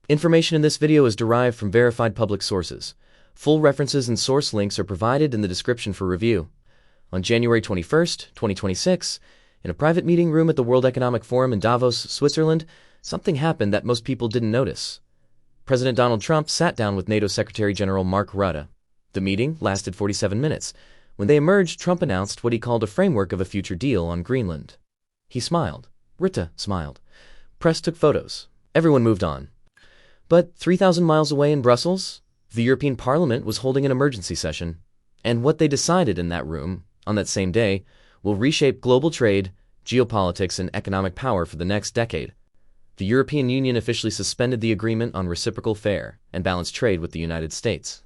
Information in this video is derived from verified public sources. Full references and source links are provided in the description for review. On January 21st, 2026, in a private meeting room at the World Economic Forum in Davos, Switzerland, something happened that most people didn't notice. President Donald Trump sat down with NATO Secretary General Mark Rutte. The meeting lasted 47 minutes. When they emerged, Trump announced what he called a framework of a future deal on Greenland. He smiled. Rutte smiled. Press took photos. Everyone moved on. But 3,000 miles away in Brussels, the European Parliament was holding an emergency session. And what they decided in that room, on that same day, will reshape global trade, geopolitics, and economic power for the next decade. The European Union officially suspended the agreement on reciprocal fair and balanced trade with the United States.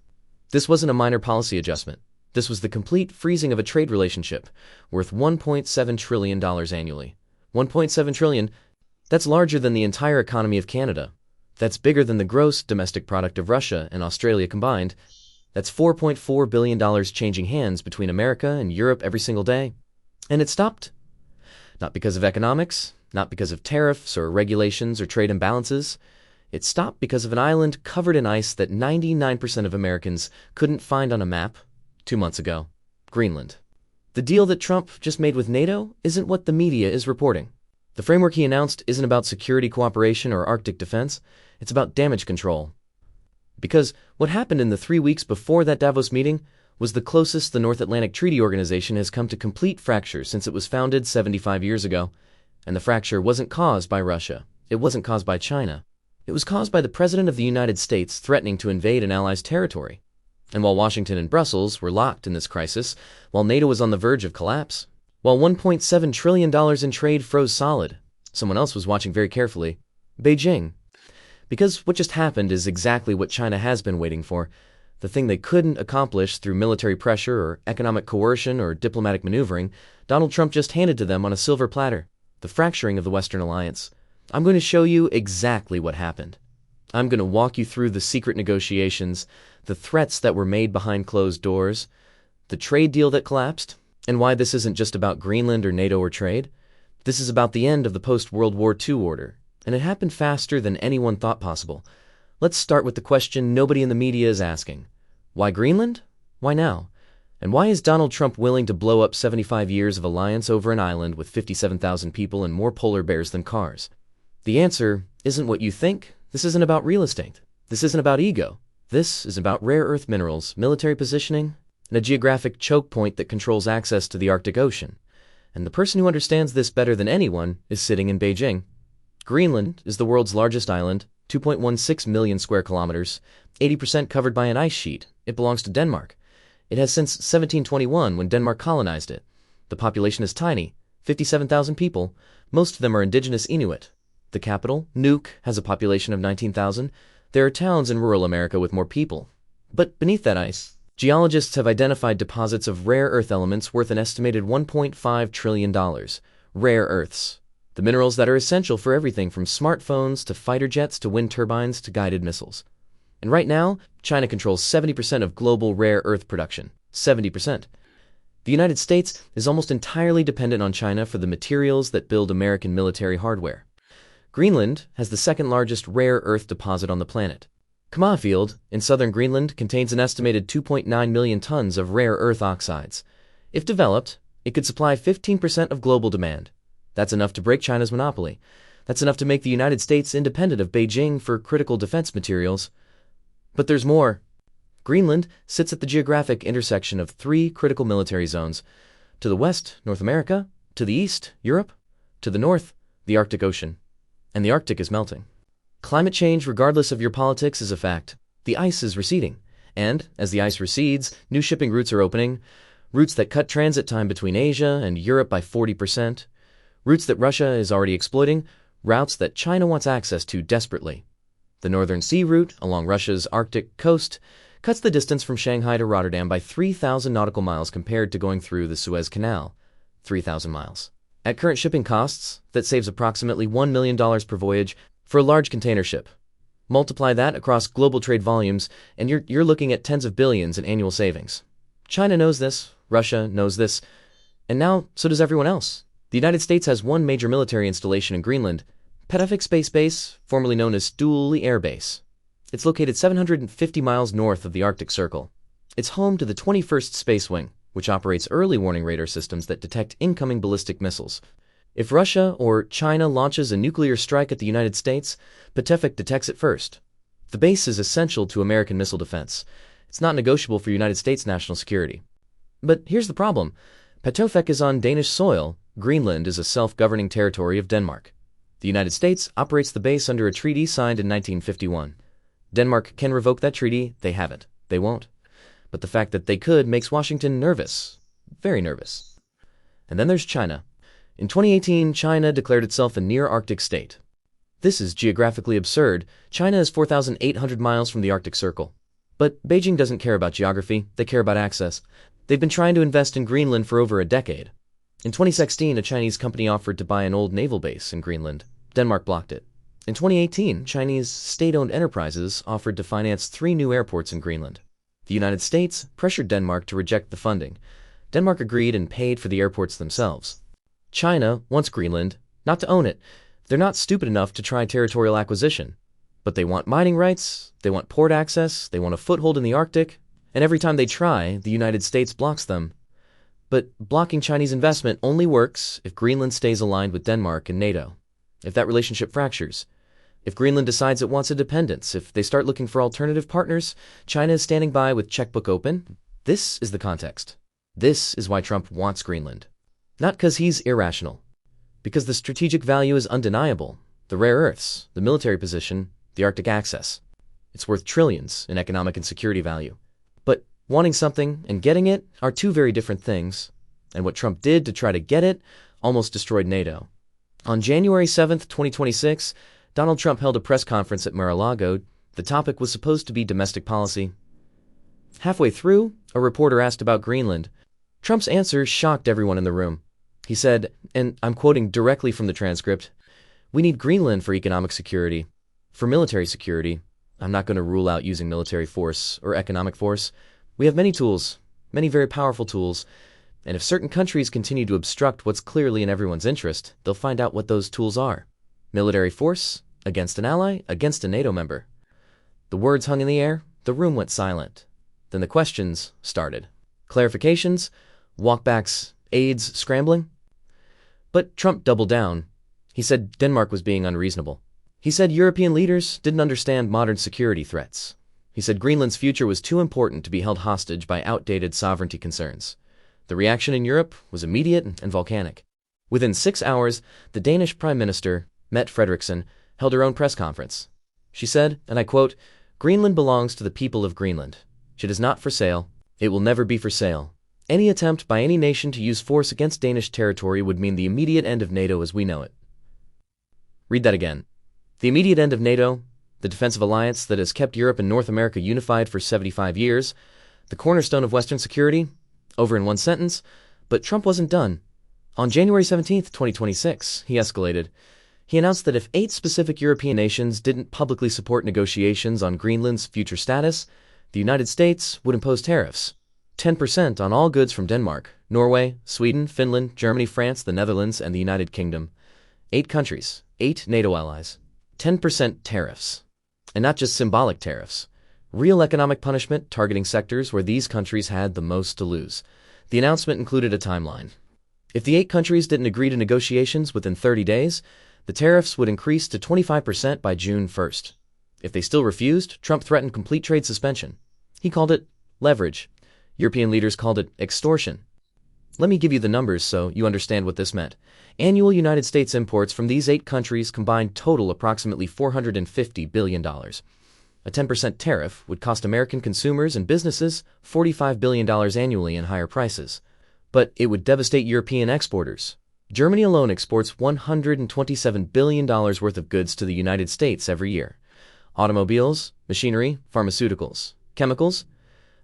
This wasn't a minor policy adjustment. This was the complete freezing of a trade relationship worth $1.7 trillion annually. $1.7 trillion, that's larger than the entire economy of Canada. That's bigger than the gross domestic product of Russia and Australia combined. That's $4.4 billion changing hands between America and Europe every single day. And it stopped. Not because of economics, not because of tariffs or regulations or trade imbalances. It stopped because of an island covered in ice that 99% of Americans couldn't find on a map 2 months ago. Greenland. The deal that Trump just made with NATO isn't what the media is reporting. The framework he announced isn't about security cooperation or Arctic defense. It's about damage control. Because what happened in the 3 weeks before that Davos meeting was the closest the North Atlantic Treaty Organization has come to complete fracture since it was founded 75 years ago. And the fracture wasn't caused by Russia. It wasn't caused by China. It was caused by the President of the United States threatening to invade an ally's territory. And while Washington and Brussels were locked in this crisis, while NATO was on the verge of collapse, while $1.7 trillion in trade froze solid, someone else was watching very carefully: Beijing. Because what just happened is exactly what China has been waiting for. The thing they couldn't accomplish through military pressure or economic coercion or diplomatic maneuvering, Donald Trump just handed to them on a silver platter: the fracturing of the Western alliance. I'm going to show you exactly what happened. I'm going to walk you through the secret negotiations, the threats that were made behind closed doors, the trade deal that collapsed, and why this isn't just about Greenland or NATO or trade. This is about the end of the post-World War II order, and it happened faster than anyone thought possible. Let's start with the question nobody in the media is asking. Why Greenland? Why now? And why is Donald Trump willing to blow up 75 years of alliance over an island with 57,000 people and more polar bears than cars? The answer isn't what you think. This isn't about real estate. This isn't about ego. This is about rare earth minerals, military positioning, and a geographic choke point that controls access to the Arctic Ocean. And the person who understands this better than anyone is sitting in Beijing. Greenland is the world's largest island, 2.16 million square kilometers, 80% covered by an ice sheet. It belongs to Denmark. It has since 1721, when Denmark colonized it. The population is tiny, 57,000 people. Most of them are indigenous Inuit. The capital, Nuuk, has a population of 19,000. There are towns in rural America with more people. But beneath that ice, geologists have identified deposits of rare earth elements worth an estimated $1.5 trillion. Rare earths. The minerals that are essential for everything from smartphones to fighter jets to wind turbines to guided missiles. And right now, China controls 70% of global rare earth production. 70%. The United States is almost entirely dependent on China for the materials that build American military hardware. Greenland has the second largest rare earth deposit on the planet. Kama Field in southern Greenland contains an estimated 2.9 million tons of rare earth oxides. If developed, it could supply 15% of global demand. That's enough to break China's monopoly. That's enough to make the United States independent of Beijing for critical defense materials. But there's more. Greenland sits at the geographic intersection of 3 critical military zones. To the west, North America. To the east, Europe. To the north, the Arctic Ocean. And the Arctic is melting. Climate change, regardless of your politics, is a fact. The ice is receding. And, as the ice recedes, new shipping routes are opening. Routes that cut transit time between Asia and Europe by 40%. Routes that Russia is already exploiting. Routes that China wants access to desperately. The Northern Sea route, along Russia's Arctic coast, cuts the distance from Shanghai to Rotterdam by 3,000 nautical miles compared to going through the Suez Canal. 3,000 miles. At current shipping costs, that saves approximately $1 million per voyage for a large container ship. Multiply that across global trade volumes, and you're looking at tens of billions in annual savings. China knows this, Russia knows this, and now so does everyone else. The United States has one major military installation in Greenland, Pacific Space Base, formerly known as Dooley Air Base. It's located 750 miles north of the Arctic Circle. It's home to the 21st Space Wing, which operates early warning radar systems that detect incoming ballistic missiles. If Russia or China launches a nuclear strike at the United States, Pacific detects it first. The base is essential to American missile defense. It's not negotiable for United States national security. But here's the problem. Pacific is on Danish soil. Greenland is a self-governing territory of Denmark. The United States operates the base under a treaty signed in 1951. Denmark can revoke that treaty. They haven't. They won't. But the fact that they could makes Washington nervous. Very nervous. And then there's China. In 2018, China declared itself a near-Arctic state. This is geographically absurd. China is 4,800 miles from the Arctic Circle. But Beijing doesn't care about geography. They care about access. They've been trying to invest in Greenland for over a decade. In 2016, a Chinese company offered to buy an old naval base in Greenland. Denmark blocked it. In 2018, Chinese state-owned enterprises offered to finance 3 new airports in Greenland. The United States pressured Denmark to reject the funding. Denmark agreed and paid for the airports themselves. China wants Greenland, not to own it. They're not stupid enough to try territorial acquisition. But they want mining rights, they want port access, they want a foothold in the Arctic, and every time they try, the United States blocks them. But blocking Chinese investment only works if Greenland stays aligned with Denmark and NATO. If that relationship fractures, if Greenland decides it wants independence, if they start looking for alternative partners, China is standing by with checkbook open. This is the context. This is why Trump wants Greenland. Not because he's irrational. Because the strategic value is undeniable. The rare earths, the military position, the Arctic access. It's worth trillions in economic and security value. But wanting something and getting it are two very different things. And what Trump did to try to get it almost destroyed NATO. On January 7th, 2026, Donald Trump held a press conference at Mar-a-Lago. The topic was supposed to be domestic policy. Halfway through, a reporter asked about Greenland. Trump's answer shocked everyone in the room. He said, and I'm quoting directly from the transcript, "We need Greenland for economic security. For military security, I'm not going to rule out using military force or economic force. We have many tools, many very powerful tools, and if certain countries continue to obstruct what's clearly in everyone's interest, they'll find out what those tools are. Military force, against an ally, against a NATO member." The words hung in the air, the room went silent. Then the questions started. Clarifications, walkbacks, aides scrambling. But Trump doubled down. He said Denmark was being unreasonable. He said European leaders didn't understand modern security threats. He said Greenland's future was too important to be held hostage by outdated sovereignty concerns. The reaction in Europe was immediate and volcanic. Within 6 hours, the Danish Prime Minister, Mette Frederiksen, held her own press conference. She said, and I quote, "Greenland belongs to the people of Greenland. It is not for sale. It will never be for sale. Any attempt by any nation to use force against Danish territory would mean the immediate end of NATO as we know it." Read that again. The immediate end of NATO, the defensive alliance that has kept Europe and North America unified for 75 years, the cornerstone of Western security, over in one sentence. But Trump wasn't done. On January 17th, 2026, he escalated. He announced that if 8 specific European nations didn't publicly support negotiations on Greenland's future status, the United States would impose tariffs. 10% on all goods from Denmark, Norway, Sweden, Finland, Germany, France, the Netherlands, and the United Kingdom. 8 countries, 8 NATO allies. 10% tariffs. And not just symbolic tariffs. Real economic punishment targeting sectors where these countries had the most to lose. The announcement included a timeline. If the 8 countries didn't agree to negotiations within 30 days, the tariffs would increase to 25% by June 1st. If they still refused, Trump threatened complete trade suspension. He called it leverage. European leaders called it extortion. Let me give you the numbers so you understand what this meant. Annual United States imports from these 8 countries combined total approximately $450 billion. A 10% tariff would cost American consumers and businesses $45 billion annually in higher prices. But it would devastate European exporters. Germany alone exports $127 billion worth of goods to the United States every year. Automobiles, machinery, pharmaceuticals, chemicals.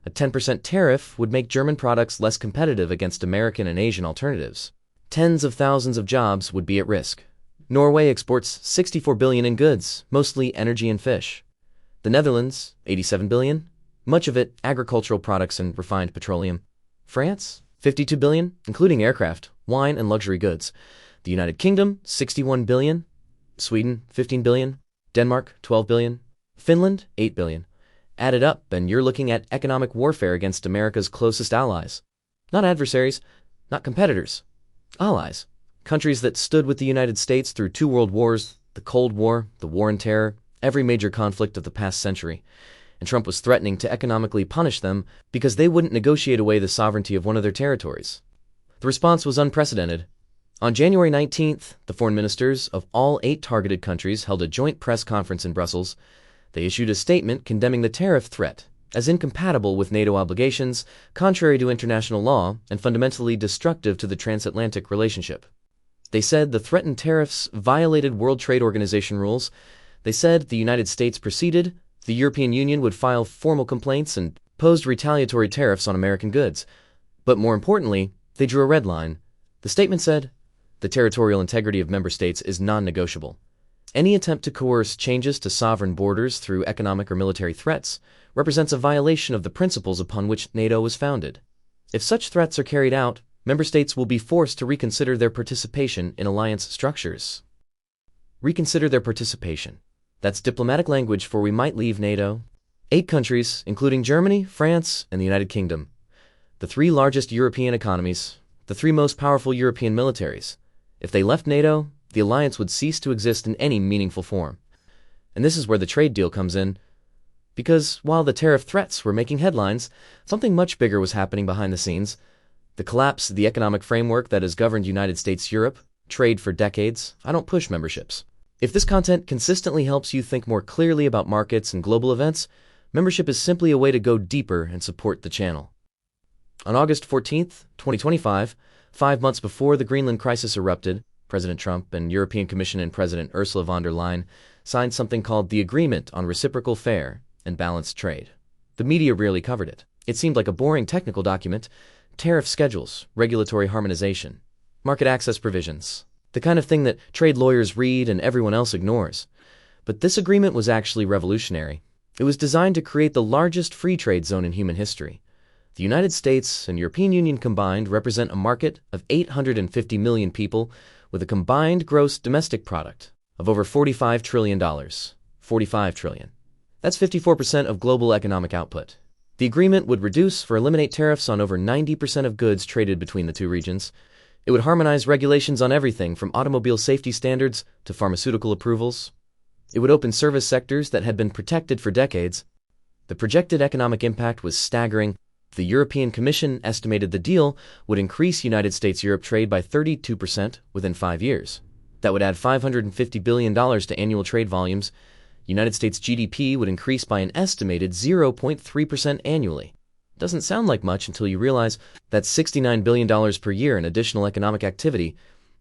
A 10% tariff would make German products less competitive against American and Asian alternatives. Tens of thousands of jobs would be at risk. Norway exports $64 billion in goods, mostly energy and fish. The Netherlands, $87 billion, much of it agricultural products and refined petroleum. France, $52 billion, including aircraft, wine, and luxury goods. The United Kingdom, $61 billion, Sweden, 15 billion. Denmark, 12 billion. Finland, 8 billion. Add it up, and you're looking at economic warfare against America's closest allies. Not adversaries, not competitors. Allies. Countries that stood with the United States through 2 world wars, the Cold War, the War on Terror, every major conflict of the past century. And Trump was threatening to economically punish them because they wouldn't negotiate away the sovereignty of one of their territories. The response was unprecedented. On January 19th, the foreign ministers of all 8 targeted countries held a joint press conference in Brussels. They issued a statement condemning the tariff threat as incompatible with NATO obligations, contrary to international law, and fundamentally destructive to the transatlantic relationship. They said the threatened tariffs violated World Trade Organization rules. They said the United States proceeded, the European Union would file formal complaints and posed retaliatory tariffs on American goods. But more importantly, they drew a red line. The statement said, the territorial integrity of member states is non-negotiable. Any attempt to coerce changes to sovereign borders through economic or military threats represents a violation of the principles upon which NATO was founded. If such threats are carried out, member states will be forced to reconsider their participation in alliance structures. Reconsider their participation. That's diplomatic language for we might leave NATO. 8 countries, including Germany, France, and the United Kingdom. The 3 largest European economies, the 3 most powerful European militaries. If they left NATO, the alliance would cease to exist in any meaningful form. And this is where the trade deal comes in. Because while the tariff threats were making headlines, something much bigger was happening behind the scenes. The collapse of the economic framework that has governed United States-Europe trade for decades. I don't push memberships. If this content consistently helps you think more clearly about markets and global events, membership is simply a way to go deeper and support the channel. On August 14th, 2025, 5 months before the Greenland crisis erupted, President Trump and European Commission President Ursula von der Leyen signed something called the Agreement on Reciprocal Fair and Balanced Trade. The media rarely covered it. It seemed like a boring technical document. Tariff schedules, regulatory harmonization, market access provisions, the kind of thing that trade lawyers read and everyone else ignores. But this agreement was actually revolutionary. It was designed to create the largest free trade zone in human history. The United States and European Union combined represent a market of 850 million people with a combined gross domestic product of over $45 trillion. 45 trillion. That's 54% of global economic output. The agreement would reduce or eliminate tariffs on over 90% of goods traded between the 2 regions. It would harmonize regulations on everything from automobile safety standards to pharmaceutical approvals. It would open service sectors that had been protected for decades. The projected economic impact was staggering. The European Commission estimated the deal would increase United States-Europe trade by 32% within 5 years. That would add $550 billion to annual trade volumes. United States GDP would increase by an estimated 0.3% annually. Doesn't sound like much until you realize that's $69 billion per year in additional economic activity.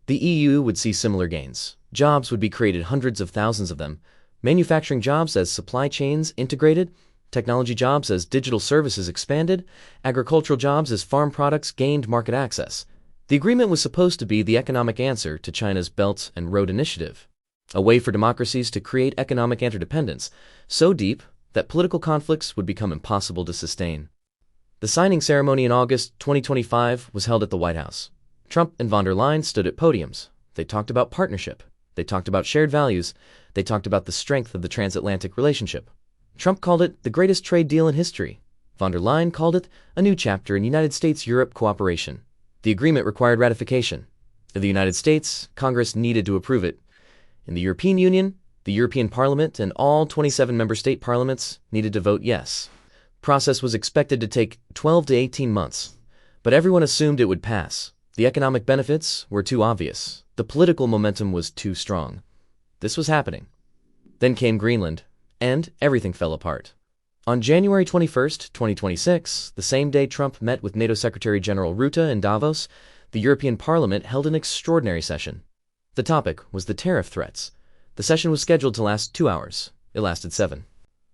The EU would see similar gains. Jobs would be created, hundreds of thousands of them. Manufacturing jobs as supply chains integrated, technology jobs as digital services expanded, agricultural jobs as farm products gained market access. The agreement was supposed to be the economic answer to China's Belt and Road Initiative, a way for democracies to create economic interdependence, so deep that political conflicts would become impossible to sustain. The signing ceremony in August 2025 was held at the White House. Trump and von der Leyen stood at podiums. They talked about partnership. They talked about shared values. They talked about the strength of the transatlantic relationship. Trump called it the greatest trade deal in history. Von der Leyen called it a new chapter in United States-Europe cooperation. The agreement required ratification. In the United States, Congress needed to approve it. In the European Union, the European Parliament and all 27 member state parliaments needed to vote yes. The process was expected to take 12 to 18 months, but everyone assumed it would pass. The economic benefits were too obvious. The political momentum was too strong. This was happening. Then came Greenland, and everything fell apart. On January 21st, 2026, the same day Trump met with NATO Secretary General Rutte in Davos, the European Parliament held an extraordinary session. The topic was the tariff threats. The session was scheduled to last 2 hours. It lasted 7.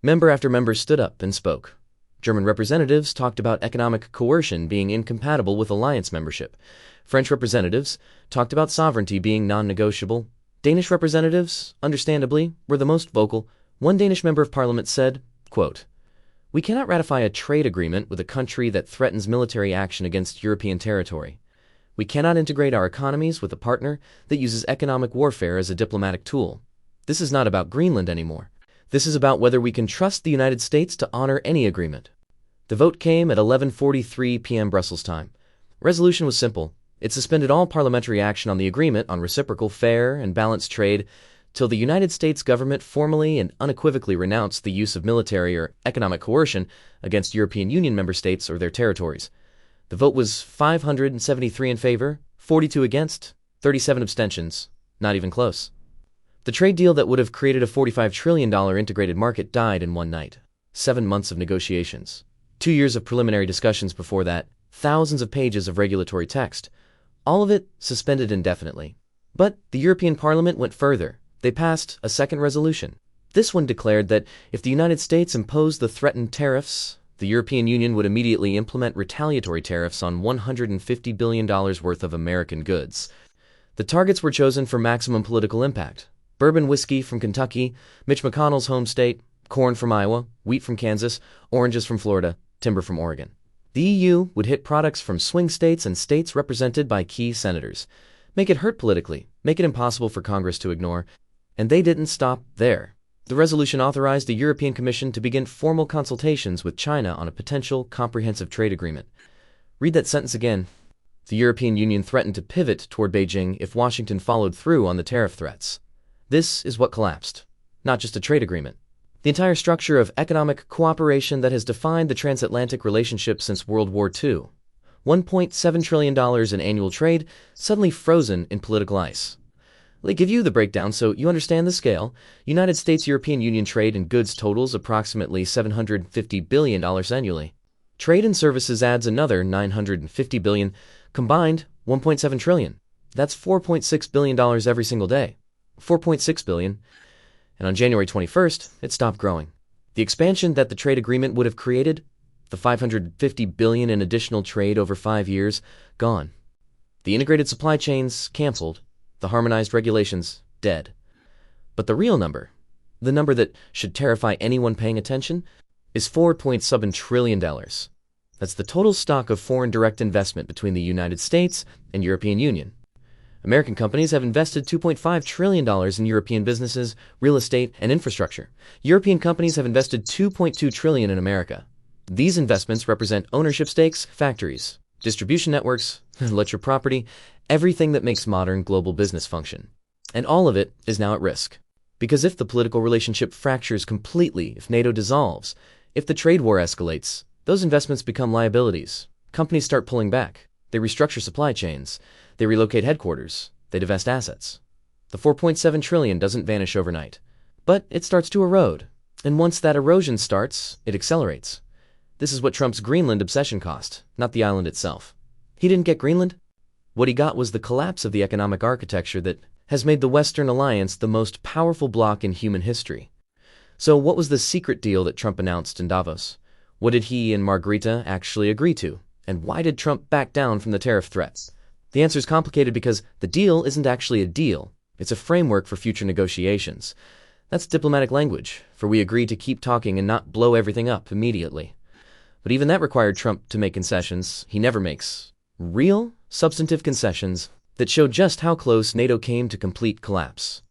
Member after member stood up and spoke. German representatives talked about economic coercion being incompatible with alliance membership. French representatives talked about sovereignty being non-negotiable. Danish representatives, understandably, were the most vocal. One Danish member of parliament said, quote, "We cannot ratify a trade agreement with a country that threatens military action against European territory. We cannot integrate our economies with a partner that uses economic warfare as a diplomatic tool. This is not about Greenland anymore. This is about whether we can trust the United States to honor any agreement. The vote came at 11:43 p.m. Brussels time. Resolution was simple. It suspended all parliamentary action on the agreement on reciprocal, fair, and balanced trade till the United States government formally and unequivocally renounced the use of military or economic coercion against European Union member states or their territories. The vote was 573 in favor, 42 against, 37 abstentions. Not even close. The trade deal that would have created a $45 trillion integrated market died in one night. 7 months of negotiations. 2 years of preliminary discussions before that. Thousands of pages of regulatory text. All of it suspended indefinitely. But the European Parliament went further. They passed a second resolution. This one declared that if the United States imposed the threatened tariffs, the European Union would immediately implement retaliatory tariffs on $150 billion worth of American goods. The targets were chosen for maximum political impact. Bourbon whiskey from Kentucky, Mitch McConnell's home state, corn from Iowa, wheat from Kansas, oranges from Florida, timber from Oregon. The EU would hit products from swing states and states represented by key senators. Make it hurt politically, make it impossible for Congress to ignore. And they didn't stop there. The resolution authorized the European Commission to begin formal consultations with China on a potential comprehensive trade agreement. Read that sentence again. The European Union threatened to pivot toward Beijing if Washington followed through on the tariff threats. This is what collapsed. Not just a trade agreement. The entire structure of economic cooperation that has defined the transatlantic relationship since World War II. $1.7 trillion in annual trade, suddenly frozen in political ice. Let me give you the breakdown so you understand the scale. United States-European Union trade in goods totals approximately $750 billion annually. Trade in services adds another $950 billion. Combined, $1.7 trillion. That's $4.6 billion every single day. $4.6 billion. And on January 21st, it stopped growing. The expansion that the trade agreement would have created, the $550 billion in additional trade over 5 years, gone. The integrated supply chains canceled. The harmonized regulations dead. But the real number, the number that should terrify anyone paying attention, is $4.7 trillion. That's the total stock of foreign direct investment between the United States and European Union. American companies have invested $2.5 trillion in European businesses, real estate, and infrastructure. European companies have invested $2.2 trillion in America. These investments represent ownership stakes, factories, distribution networks, intellectual property, everything that makes modern global business function. And all of it is now at risk. Because if the political relationship fractures completely, if NATO dissolves, if the trade war escalates, those investments become liabilities. Companies start pulling back. They restructure supply chains. They relocate headquarters. They divest assets. The $4.7 trillion doesn't vanish overnight. But it starts to erode. And once that erosion starts, it accelerates. This is what Trump's Greenland obsession cost, not the island itself. He didn't get Greenland. What he got was the collapse of the economic architecture that has made the Western alliance the most powerful bloc in human history. So what was the secret deal that Trump announced in Davos? What did he and Margarita actually agree to? And why did Trump back down from the tariff threats? The answer is complicated because the deal isn't actually a deal. It's a framework for future negotiations. That's diplomatic language, for we agreed to keep talking and not blow everything up immediately. But even that required Trump to make concessions he never makes. Real, substantive concessions that show just how close NATO came to complete collapse.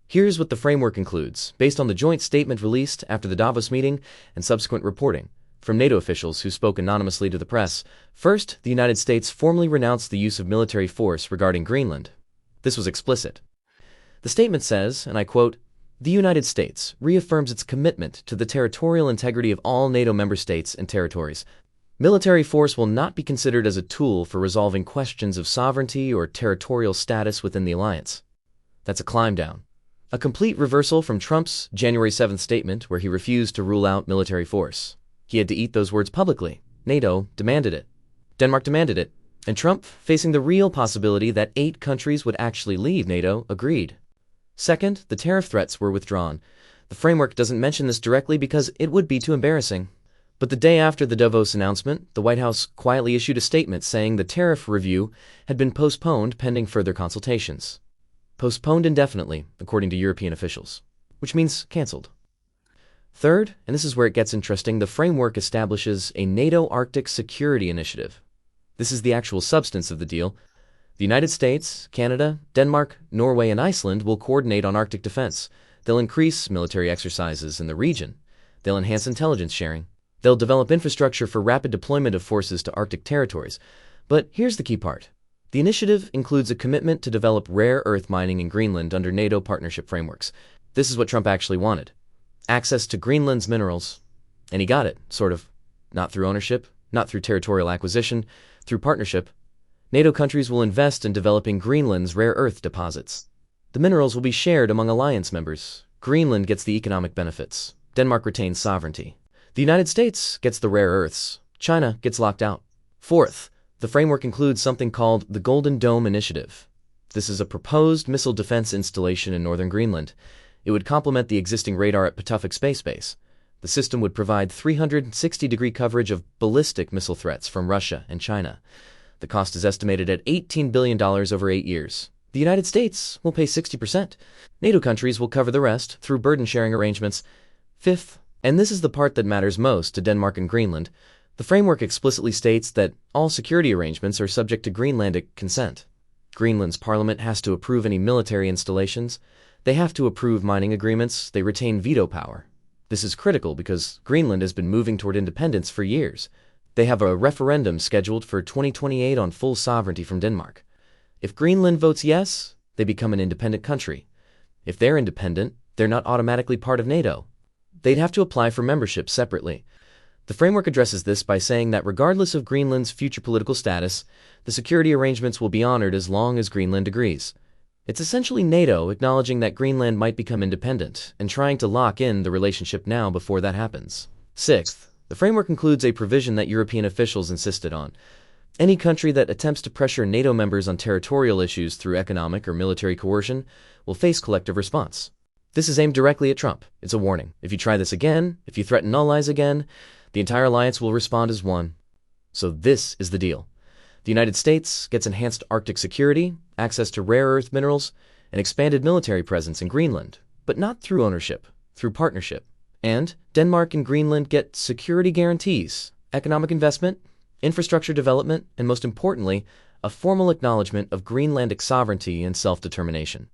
Here's what the framework includes, based on the joint statement released after the Davos meeting and subsequent reporting from NATO officials who spoke anonymously to the press. First, the United States formally renounced the use of military force regarding Greenland. This was explicit. The statement says, and I quote, "The United States reaffirms its commitment to the territorial integrity of all NATO member states and territories. Military force will not be considered as a tool for resolving questions of sovereignty or territorial status within the alliance." That's a climb down. A complete reversal from Trump's January 7th statement where he refused to rule out military force. He had to eat those words publicly. NATO demanded it. Denmark demanded it. And Trump, facing the real possibility that 8 countries would actually leave NATO, agreed. Second, the tariff threats were withdrawn. The framework doesn't mention this directly because it would be too embarrassing. But the day after the Davos announcement, the White House quietly issued a statement saying the tariff review had been postponed pending further consultations. Postponed indefinitely, according to European officials, which means canceled. Third, and this is where it gets interesting, the framework establishes a NATO Arctic Security Initiative. This is the actual substance of the deal. The United States, Canada, Denmark, Norway, and Iceland will coordinate on Arctic defense. They'll increase military exercises in the region. They'll enhance intelligence sharing. They'll develop infrastructure for rapid deployment of forces to Arctic territories. But here's the key part. The initiative includes a commitment to develop rare earth mining in Greenland under NATO partnership frameworks. This is what Trump actually wanted. Access to Greenland's minerals. And he got it, sort of. Not through ownership, not through territorial acquisition, through partnership. NATO countries will invest in developing Greenland's rare earth deposits. The minerals will be shared among alliance members. Greenland gets the economic benefits. Denmark retains sovereignty. The United States gets the rare earths. China gets locked out. Fourth, the framework includes something called the Golden Dome Initiative. This is a proposed missile defense installation in northern Greenland. It would complement the existing radar at Patuxent Space Base. The system would provide 360-degree coverage of ballistic missile threats from Russia and China. The cost is estimated at $18 billion over 8 years. The United States will pay 60%. NATO countries will cover the rest through burden-sharing arrangements. Fifth, and this is the part that matters most to Denmark and Greenland, the framework explicitly states that all security arrangements are subject to Greenlandic consent. Greenland's parliament has to approve any military installations. They have to approve mining agreements. They retain veto power. This is critical because Greenland has been moving toward independence for years. They have a referendum scheduled for 2028 on full sovereignty from Denmark. If Greenland votes yes, they become an independent country. If they're independent, they're not automatically part of NATO. They'd have to apply for membership separately. The framework addresses this by saying that regardless of Greenland's future political status, the security arrangements will be honored as long as Greenland agrees. It's essentially NATO acknowledging that Greenland might become independent and trying to lock in the relationship now before that happens. Sixth, the framework includes a provision that European officials insisted on. Any country that attempts to pressure NATO members on territorial issues through economic or military coercion will face collective response. This is aimed directly at Trump. It's a warning. If you try this again, if you threaten allies again, the entire alliance will respond as one. So this is the deal. The United States gets enhanced Arctic security, access to rare earth minerals, an expanded military presence in Greenland, but not through ownership, through partnership. And Denmark and Greenland get security guarantees, economic investment, infrastructure development, and most importantly, a formal acknowledgement of Greenlandic sovereignty and self-determination.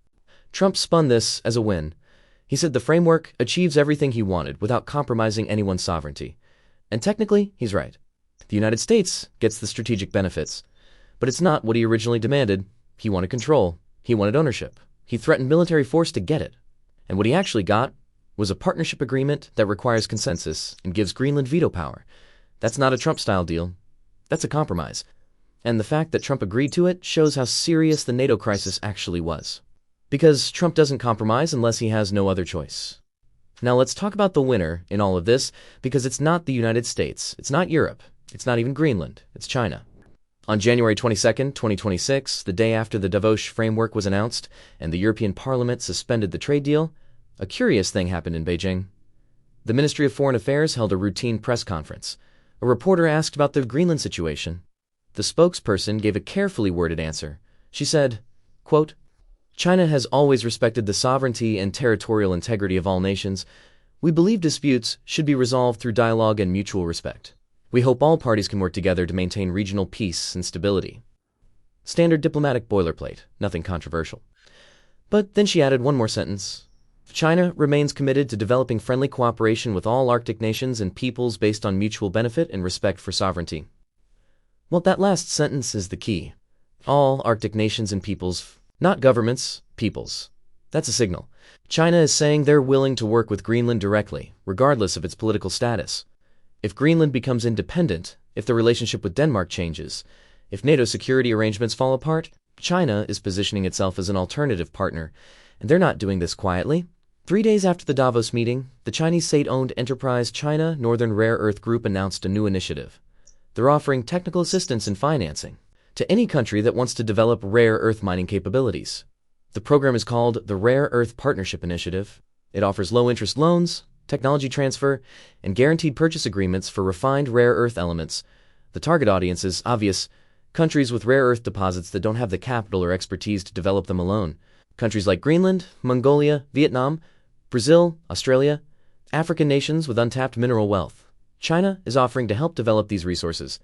Trump spun this as a win. He said the framework achieves everything he wanted without compromising anyone's sovereignty. And technically, he's right. The United States gets the strategic benefits. But it's not what he originally demanded. He wanted control. He wanted ownership. He threatened military force to get it. And what he actually got was a partnership agreement that requires consensus and gives Greenland veto power. That's not a Trump-style deal. That's a compromise. And the fact that Trump agreed to it shows how serious the NATO crisis actually was. Because Trump doesn't compromise unless he has no other choice. Now let's talk about the winner in all of this, because it's not the United States, it's not Europe, it's not even Greenland, it's China. On January 22, 2026, the day after the Davos framework was announced and the European Parliament suspended the trade deal, a curious thing happened in Beijing. The Ministry of Foreign Affairs held a routine press conference. A reporter asked about the Greenland situation. The spokesperson gave a carefully worded answer. She said, quote, "China has always respected the sovereignty and territorial integrity of all nations. We believe disputes should be resolved through dialogue and mutual respect. We hope all parties can work together to maintain regional peace and stability." Standard diplomatic boilerplate, nothing controversial. But then she added one more sentence. China remains committed to developing friendly cooperation with all Arctic nations and peoples based on mutual benefit and respect for sovereignty. Well, that last sentence is the key. All Arctic nations and peoples, not governments, peoples. That's a signal. China is saying they're willing to work with Greenland directly, regardless of its political status. If Greenland becomes independent, if the relationship with Denmark changes, if NATO security arrangements fall apart, China is positioning itself as an alternative partner, and they're not doing this quietly. 3 days after the Davos meeting, the Chinese state-owned enterprise China Northern Rare Earth Group announced a new initiative. They're offering technical assistance and financing to any country that wants to develop rare earth mining capabilities. The program is called the Rare Earth Partnership Initiative. It offers low-interest loans, technology transfer, and guaranteed purchase agreements for refined rare earth elements. The target audience is obvious: countries with rare earth deposits that don't have the capital or expertise to develop them alone. Countries like Greenland, Mongolia, Vietnam, Brazil, Australia, African nations with untapped mineral wealth. China is offering to help develop these resources,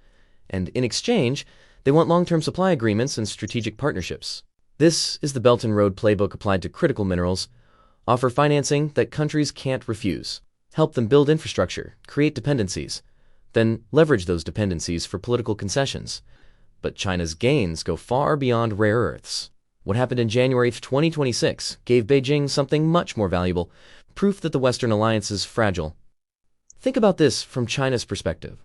and in exchange, they want long-term supply agreements and strategic partnerships. This is the Belt and Road playbook applied to critical minerals. offer financing that countries can't refuse, help them build infrastructure, create dependencies, then leverage those dependencies for political concessions. But China's gains go far beyond rare earths. What happened in January of 2026 gave Beijing something much more valuable, proof that the Western alliance is fragile. Think about this from China's perspective.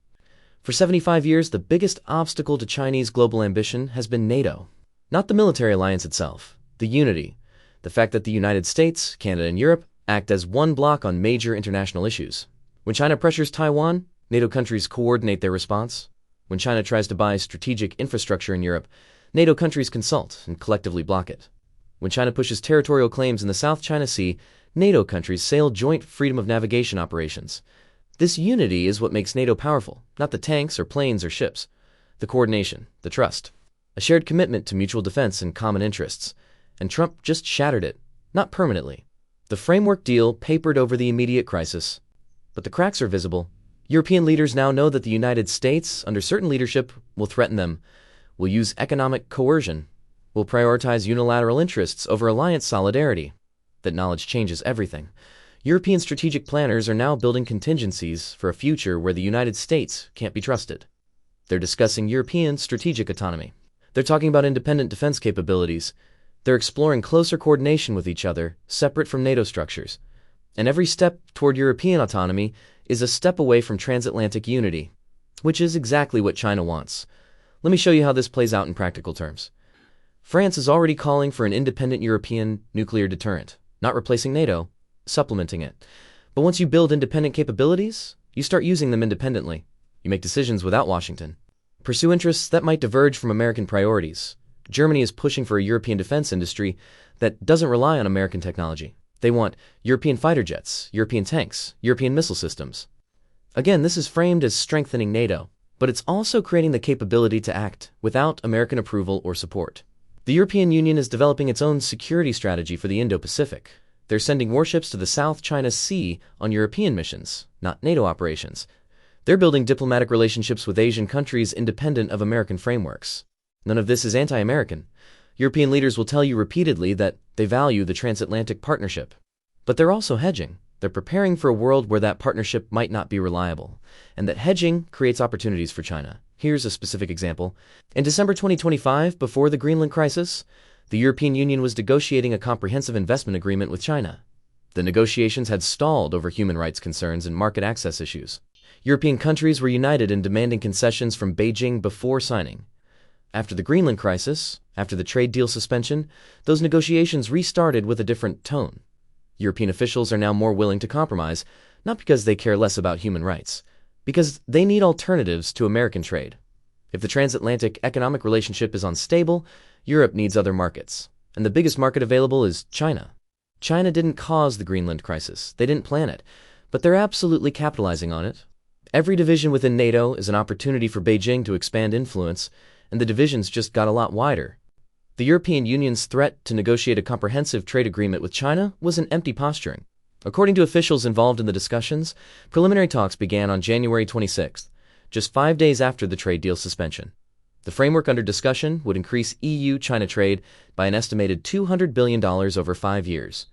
For 75 years, the biggest obstacle to Chinese global ambition has been NATO. Not the military alliance itself, the unity. The fact that the United States, Canada, and Europe act as one bloc on major international issues. When China pressures Taiwan, NATO countries coordinate their response. When China tries to buy strategic infrastructure in Europe, NATO countries consult and collectively block it. When China pushes territorial claims in the South China Sea, NATO countries sail joint freedom of navigation operations. This unity is what makes NATO powerful, not the tanks or planes or ships. The coordination, the trust, a shared commitment to mutual defense and common interests. And Trump just shattered it, not permanently. The framework deal papered over the immediate crisis. But the cracks are visible. European leaders now know that the United States, under certain leadership, will threaten them, will use economic coercion, will prioritize unilateral interests over alliance solidarity. That knowledge changes everything. European strategic planners are now building contingencies for a future where the United States can't be trusted. They're discussing European strategic autonomy. They're talking about independent defense capabilities. They're exploring closer coordination with each other, separate from NATO structures. And every step toward European autonomy is a step away from transatlantic unity, which is exactly what China wants. Let me show you how this plays out in practical terms. France is already calling for an independent European nuclear deterrent, not replacing NATO, supplementing it. But once you build independent capabilities, you start using them independently. You make decisions without Washington. Pursue interests that might diverge from American priorities. Germany is pushing for a European defense industry that doesn't rely on American technology. They want European fighter jets, European tanks, European missile systems. Again, this is framed as strengthening NATO, but it's also creating the capability to act without American approval or support. The European Union is developing its own security strategy for the Indo-Pacific. They're sending warships to the South China Sea on European missions, not NATO operations. They're building diplomatic relationships with Asian countries independent of American frameworks. None of this is anti-American. European leaders will tell you repeatedly that they value the transatlantic partnership. But they're also hedging. They're preparing for a world where that partnership might not be reliable, and that hedging creates opportunities for China. Here's a specific example. In December 2025, before the Greenland crisis, the European Union was negotiating a comprehensive investment agreement with China. The negotiations had stalled over human rights concerns and market access issues. European countries were united in demanding concessions from Beijing before signing. After the Greenland crisis, after the trade deal suspension, those negotiations restarted with a different tone. European officials are now more willing to compromise, not because they care less about human rights, because they need alternatives to American trade. If the transatlantic economic relationship is unstable, Europe needs other markets, and the biggest market available is China. China didn't cause the Greenland crisis, they didn't plan it, but they're absolutely capitalizing on it. Every division within NATO is an opportunity for Beijing to expand influence, and the divisions just got a lot wider. The European Union's threat to negotiate a comprehensive trade agreement with China was an empty posturing. According to officials involved in the discussions, preliminary talks began on January 26th, just 5 days after the trade deal suspension. The framework under discussion would increase EU-China trade by an estimated $200 billion over 5 years.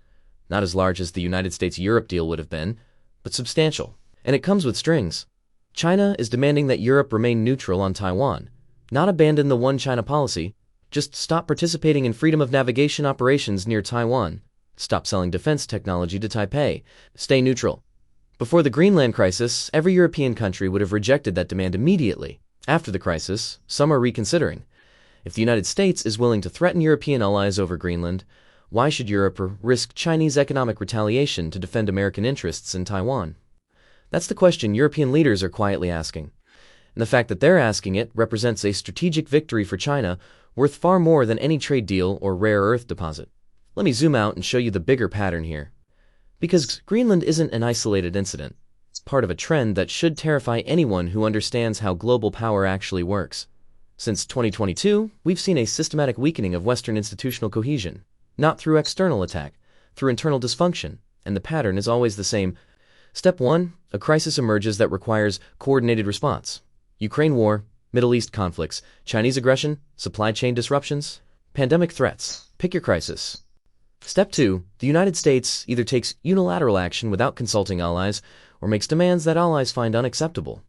Not as large as the United States-Europe deal would have been, but substantial. And it comes with strings. China is demanding that Europe remain neutral on Taiwan, not abandon the One China policy, just stop participating in freedom of navigation operations near Taiwan, stop selling defense technology to Taipei, stay neutral. Before the Greenland crisis, every European country would have rejected that demand immediately. After the crisis, some are reconsidering. If the United States is willing to threaten European allies over Greenland, why should Europe risk Chinese economic retaliation to defend American interests in Taiwan? That's the question European leaders are quietly asking. And the fact that they're asking it represents a strategic victory for China worth far more than any trade deal or rare earth deposit. Let me zoom out and show you the bigger pattern here. Because Greenland isn't an isolated incident. It's part of a trend that should terrify anyone who understands how global power actually works. Since 2022, we've seen a systematic weakening of Western institutional cohesion, not through external attack, through internal dysfunction, and the pattern is always the same. Step 1, a crisis emerges that requires coordinated response. Ukraine war, Middle East conflicts, Chinese aggression, supply chain disruptions, pandemic threats. Pick your crisis. Step 2. The United States either takes unilateral action without consulting allies or makes demands that allies find unacceptable.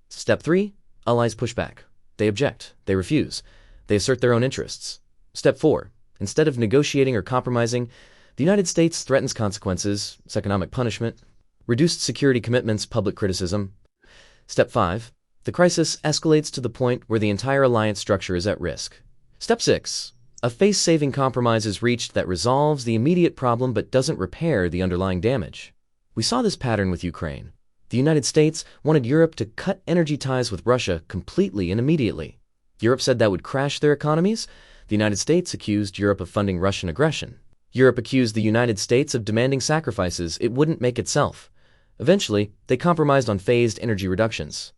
Step 3. Allies push back. They object. They refuse. They assert their own interests. Step 4. Instead of negotiating or compromising, the United States threatens consequences, economic punishment, reduced security commitments, public criticism. Step 5. The crisis escalates to the point where the entire alliance structure is at risk. Step 6. A face-saving compromise is reached that resolves the immediate problem but doesn't repair the underlying damage. We saw this pattern with Ukraine. The United States wanted Europe to cut energy ties with Russia completely and immediately. Europe said that would crash their economies. The United States accused Europe of funding Russian aggression. Europe accused the United States of demanding sacrifices it wouldn't make itself. Eventually, they compromised on phased energy reductions.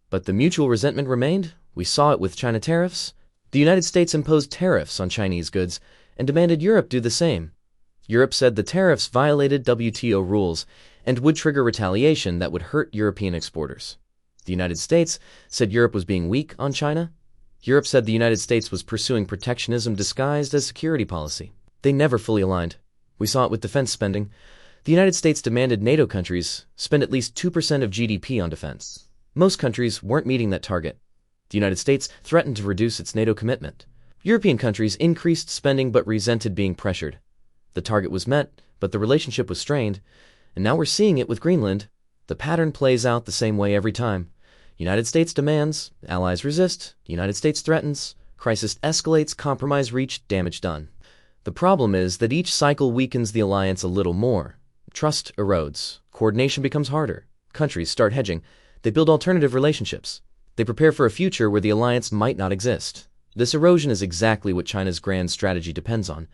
But the mutual resentment remained. We saw it with China tariffs. The United States imposed tariffs on Chinese goods and demanded Europe do the same. Europe said the tariffs violated WTO rules and would trigger retaliation that would hurt European exporters. The United States said Europe was being weak on China. Europe said the United States was pursuing protectionism disguised as security policy. They never fully aligned. We saw it with defense spending. The United States demanded NATO countries spend at least 2% of GDP on defense. Most countries weren't meeting that target. The United States threatened to reduce its NATO commitment. European countries increased spending but resented being pressured. The target was met, but the relationship was strained. And now we're seeing it with Greenland. The pattern plays out the same way every time. United States demands, allies resist, United States threatens, crisis escalates, compromise reached, damage done. The problem is that each cycle weakens the alliance a little more. Trust erodes. Coordination becomes harder. Countries start hedging. They build alternative relationships. They prepare for a future where the alliance might not exist. This erosion is exactly what China's grand strategy depends on.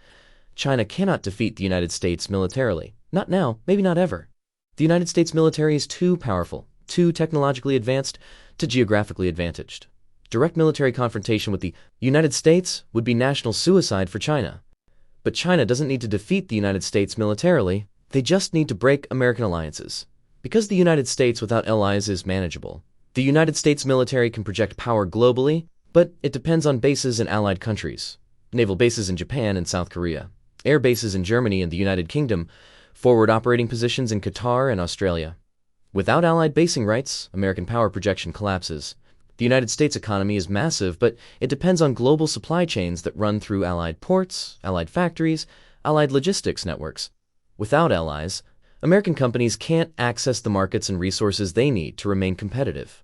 China cannot defeat the United States militarily. Not now, maybe not ever. The United States military is too powerful, too technologically advanced, too geographically advantaged. Direct military confrontation with the United States would be national suicide for China. But China doesn't need to defeat the United States militarily. They just need to break American alliances. Because the United States without allies is manageable. The United States military can project power globally, but it depends on bases in allied countries. Naval bases in Japan and South Korea. Air bases in Germany and the United Kingdom. Forward operating positions in Qatar and Australia. Without allied basing rights, American power projection collapses. The United States economy is massive, but it depends on global supply chains that run through allied ports, allied factories, allied logistics networks. Without allies, American companies can't access the markets and resources they need to remain competitive.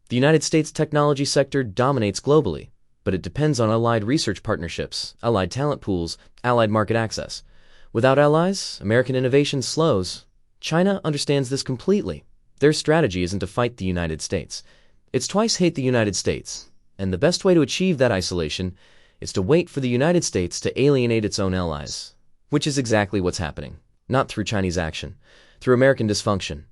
The United States technology sector dominates globally, but it depends on allied research partnerships, allied talent pools, allied market access. Without allies, American innovation slows. China understands this completely. Their strategy isn't to fight the United States. It's twice hate the United States. And the best way to achieve that isolation is to wait for the United States to alienate its own allies. Which is exactly what's happening. Not through Chinese action, through American dysfunction.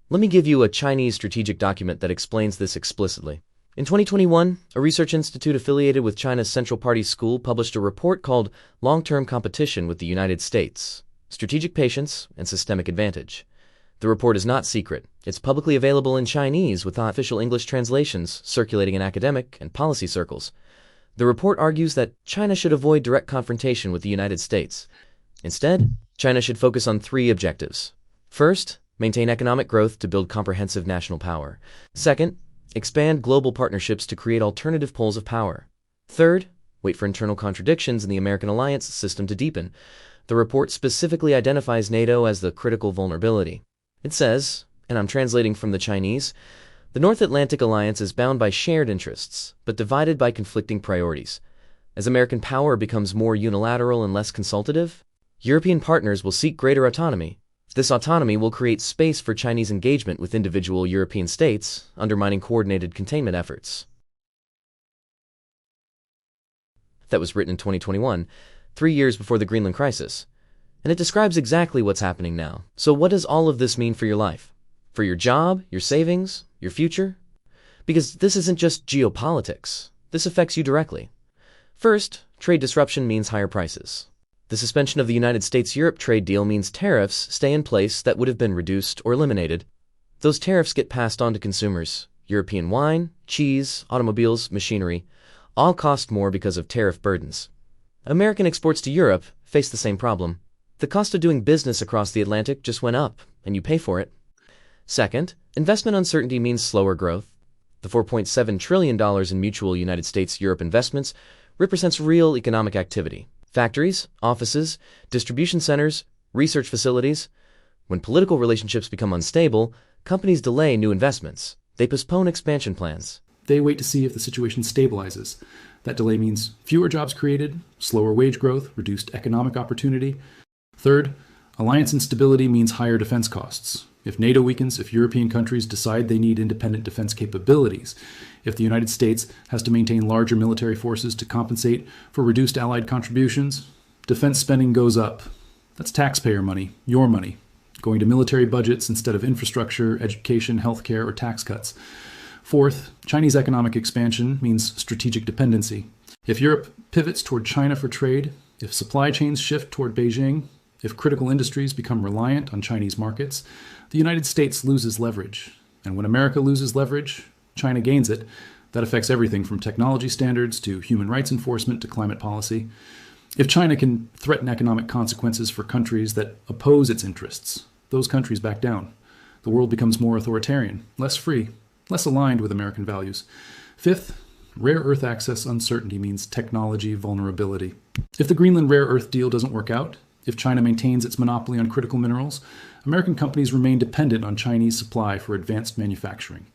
Let me give you a Chinese strategic document that explains this explicitly. In 2021, a research institute affiliated with China's Central Party School published a report called Long-Term Competition with the United States, Strategic Patience and Systemic Advantage. The report is not secret. It's publicly available in Chinese with official English translations circulating in academic and policy circles. The report argues that China should avoid direct confrontation with the United States. Instead, China should focus on 3 objectives. First, maintain economic growth to build comprehensive national power. Second, expand global partnerships to create alternative poles of power. Third, wait for internal contradictions in the American alliance system to deepen. The report specifically identifies NATO as the critical vulnerability. It says, and I'm translating from the Chinese, the North Atlantic Alliance is bound by shared interests, but divided by conflicting priorities. As American power becomes more unilateral and less consultative, European partners will seek greater autonomy. This autonomy will create space for Chinese engagement with individual European states, undermining coordinated containment efforts. That was written in 2021, 3 years before the Greenland crisis. And it describes exactly what's happening now. So what does all of this mean for your life? For your job, your savings, your future? Because this isn't just geopolitics. This affects you directly. First, trade disruption means higher prices. The suspension of the United States-Europe trade deal means tariffs stay in place that would have been reduced or eliminated. Those tariffs get passed on to consumers. European wine, cheese, automobiles, machinery, all cost more because of tariff burdens. American exports to Europe face the same problem. The cost of doing business across the Atlantic just went up, and you pay for it. Second, investment uncertainty means slower growth. The $4.7 trillion in mutual United States-Europe investments represents real economic activity. Factories, offices, distribution centers, research facilities. When political relationships become unstable, companies delay new investments. They postpone expansion plans. They wait to see if the situation stabilizes. That delay means fewer jobs created, slower wage growth, reduced economic opportunity. Third, alliance instability means higher defense costs. If NATO weakens, if European countries decide they need independent defense capabilities, if the United States has to maintain larger military forces to compensate for reduced allied contributions, defense spending goes up. That's taxpayer money, your money, going to military budgets instead of infrastructure, education, healthcare, or tax cuts. Fourth, Chinese economic expansion means strategic dependency. If Europe pivots toward China for trade, if supply chains shift toward Beijing, if critical industries become reliant on Chinese markets, the United States loses leverage. And when America loses leverage, China gains it. That affects everything from technology standards to human rights enforcement to climate policy. If China can threaten economic consequences for countries that oppose its interests, those countries back down. The world becomes more authoritarian, less free, less aligned with American values. Fifth, rare earth access uncertainty means technology vulnerability. If the Greenland rare earth deal doesn't work out, if China maintains its monopoly on critical minerals, American companies remain dependent on Chinese supply for advanced manufacturing.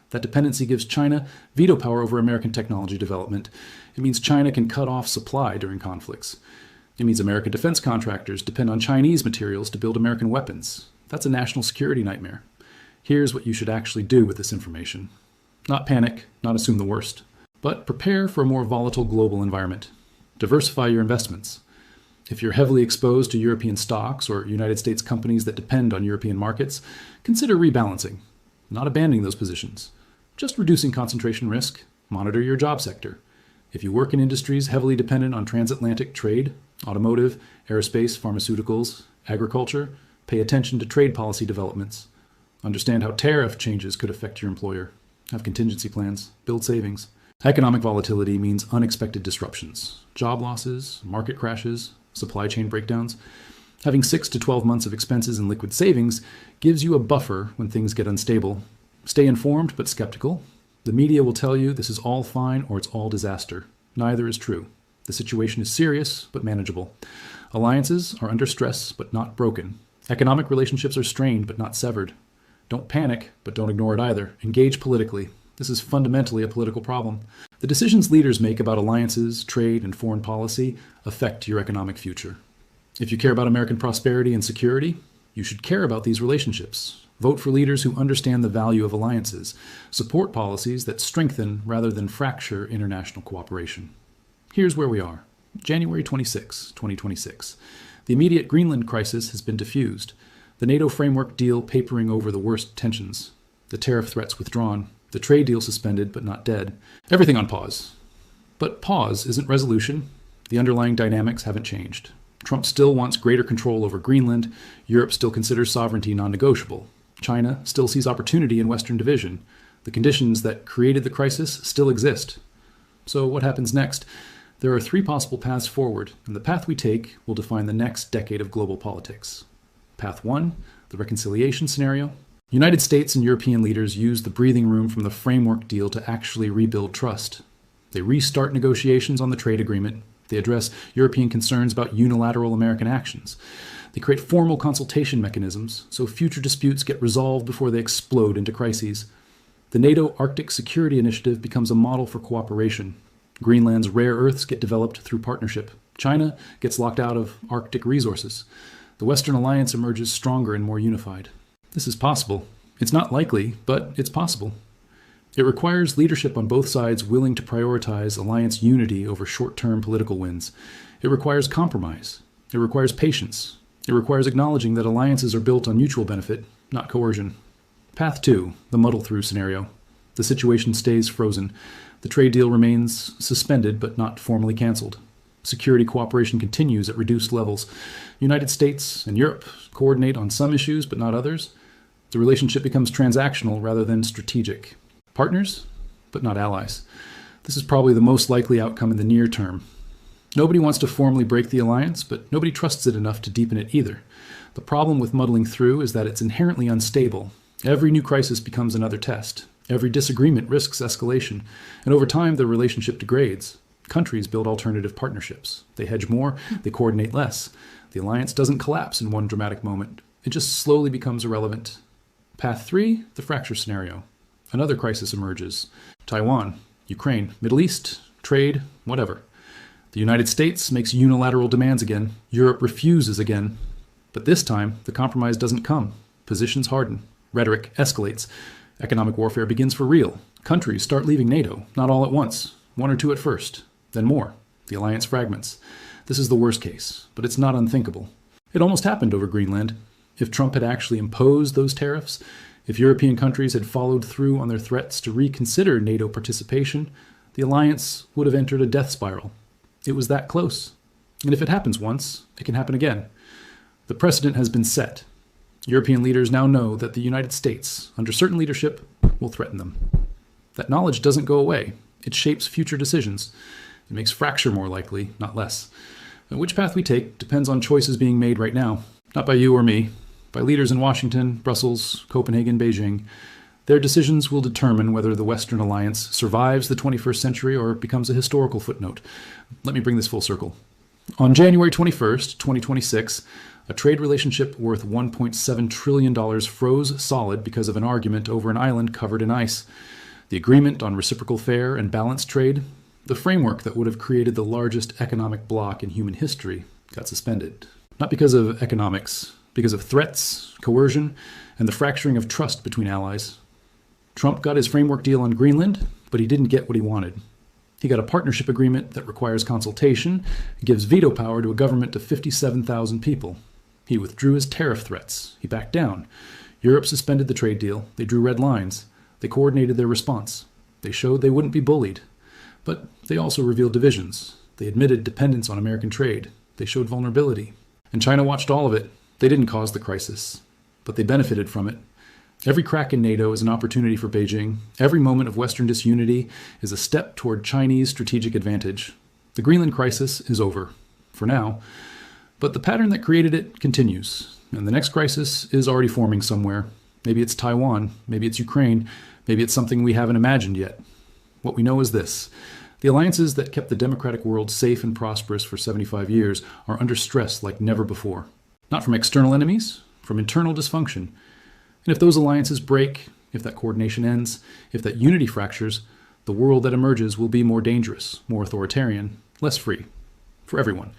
That dependency gives China veto power over American technology development. It means China can cut off supply during conflicts. It means American defense contractors depend on Chinese materials to build American weapons. That's a national security nightmare. Here's what you should actually do with this information. Not panic, not assume the worst, but prepare for a more volatile global environment. Diversify your investments. If you're heavily exposed to European stocks or United States companies that depend on European markets, consider rebalancing, not abandoning those positions. Just reducing concentration risk, monitor your job sector. If you work in industries heavily dependent on transatlantic trade, automotive, aerospace, pharmaceuticals, agriculture, pay attention to trade policy developments. Understand how tariff changes could affect your employer. Have contingency plans, build savings. Economic volatility means unexpected disruptions, job losses, market crashes, supply chain breakdowns. Having 6 to 12 months of expenses and liquid savings gives you a buffer when things get unstable. Stay informed but skeptical. The media will tell you this is all fine or it's all disaster. Neither is true. The situation is serious but manageable. Alliances are under stress but not broken. Economic relationships are strained but not severed. Don't panic, but don't ignore it either. Engage politically. This is fundamentally a political problem. The decisions leaders make about alliances, trade, and foreign policy affect your economic future. If you care about American prosperity and security, you should care about these relationships. Vote for leaders who understand the value of alliances. Support policies that strengthen rather than fracture international cooperation. Here's where we are. January 26, 2026. The immediate Greenland crisis has been diffused. The NATO framework deal papering over the worst tensions. The tariff threats withdrawn. The trade deal suspended but not dead. Everything on pause. But pause isn't resolution. The underlying dynamics haven't changed. Trump still wants greater control over Greenland. Europe still considers sovereignty non-negotiable. China still sees opportunity in Western division. The conditions that created the crisis still exist. So what happens next? There are 3 possible paths forward, and the path we take will define the next decade of global politics. Path 1, the reconciliation scenario. United States and European leaders use the breathing room from the framework deal to actually rebuild trust. They restart negotiations on the trade agreement. They address European concerns about unilateral American actions. They create formal consultation mechanisms so future disputes get resolved before they explode into crises. The NATO Arctic Security Initiative becomes a model for cooperation. Greenland's rare earths get developed through partnership. China gets locked out of Arctic resources. The Western alliance emerges stronger and more unified. This is possible. It's not likely, but it's possible. It requires leadership on both sides willing to prioritize alliance unity over short-term political wins. It requires compromise. It requires patience. It requires acknowledging that alliances are built on mutual benefit, not coercion. Path 2, the muddle-through scenario. The situation stays frozen. The trade deal remains suspended but not formally canceled. Security cooperation continues at reduced levels. United States and Europe coordinate on some issues but not others. The relationship becomes transactional rather than strategic. Partners, but not allies. This is probably the most likely outcome in the near term. Nobody wants to formally break the alliance, but nobody trusts it enough to deepen it either. The problem with muddling through is that it's inherently unstable. Every new crisis becomes another test. Every disagreement risks escalation, and over time the relationship degrades. Countries build alternative partnerships. They hedge more, they coordinate less. The alliance doesn't collapse in one dramatic moment. It just slowly becomes irrelevant. Path 3, the fracture scenario. Another crisis emerges. Taiwan, Ukraine, Middle East, trade, whatever. The United States makes unilateral demands again. Europe refuses again. But this time, the compromise doesn't come. Positions harden. Rhetoric escalates. Economic warfare begins for real. Countries start leaving NATO, not all at once. One or two at first, then more. The alliance fragments. This is the worst case, but it's not unthinkable. It almost happened over Greenland. If Trump had actually imposed those tariffs, if European countries had followed through on their threats to reconsider NATO participation, the alliance would have entered a death spiral. It was that close. And if it happens once, it can happen again. The precedent has been set. European leaders now know that the United States, under certain leadership, will threaten them. That knowledge doesn't go away. It shapes future decisions. It makes fracture more likely, not less. And which path we take depends on choices being made right now. Not by you or me, by leaders in Washington, Brussels, Copenhagen, Beijing. Their decisions will determine whether the Western alliance survives the 21st century or becomes a historical footnote. Let me bring this full circle. On January 21st, 2026, a trade relationship worth $1.7 trillion froze solid because of an argument over an island covered in ice. The agreement on reciprocal fair and balanced trade, the framework that would have created the largest economic bloc in human history, got suspended. Not because of economics, because of threats, coercion, and the fracturing of trust between allies. Trump got his framework deal on Greenland, but he didn't get what he wanted. He got a partnership agreement that requires consultation and gives veto power to a government of 57,000 people. He withdrew his tariff threats. He backed down. Europe suspended the trade deal. They drew red lines. They coordinated their response. They showed they wouldn't be bullied. But they also revealed divisions. They admitted dependence on American trade. They showed vulnerability. And China watched all of it. They didn't cause the crisis, but they benefited from it. Every crack in NATO is an opportunity for Beijing. Every moment of Western disunity is a step toward Chinese strategic advantage. The Greenland crisis is over, for now, but the pattern that created it continues, and the next crisis is already forming somewhere. Maybe it's Taiwan, maybe it's Ukraine, maybe it's something we haven't imagined yet. What we know is this: the alliances that kept the democratic world safe and prosperous for 75 years are under stress like never before. Not from external enemies, from internal dysfunction. And if those alliances break, if that coordination ends, if that unity fractures, the world that emerges will be more dangerous, more authoritarian, less free, for everyone.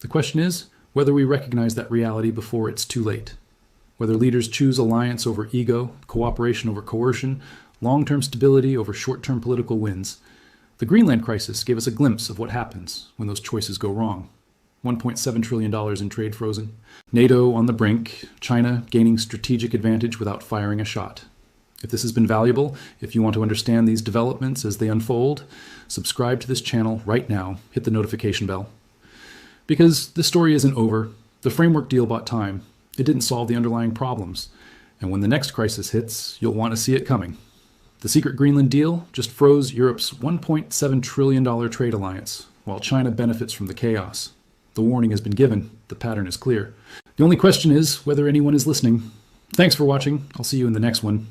The question is whether we recognize that reality before it's too late. Whether leaders choose alliance over ego, cooperation over coercion, long-term stability over short-term political wins. The Greenland crisis gave us a glimpse of what happens when those choices go wrong. $1.7 trillion in trade frozen. NATO on the brink. China gaining strategic advantage without firing a shot. If this has been valuable, if you want to understand these developments as they unfold, subscribe to this channel right now. Hit the notification bell. Because this story isn't over. The framework deal bought time. It didn't solve the underlying problems. And when the next crisis hits, you'll want to see it coming. The secret Greenland deal just froze Europe's $1.7 trillion trade alliance, while China benefits from the chaos. The warning has been given. The pattern is clear. The only question is whether anyone is listening. Thanks for watching. I'll see you in the next one.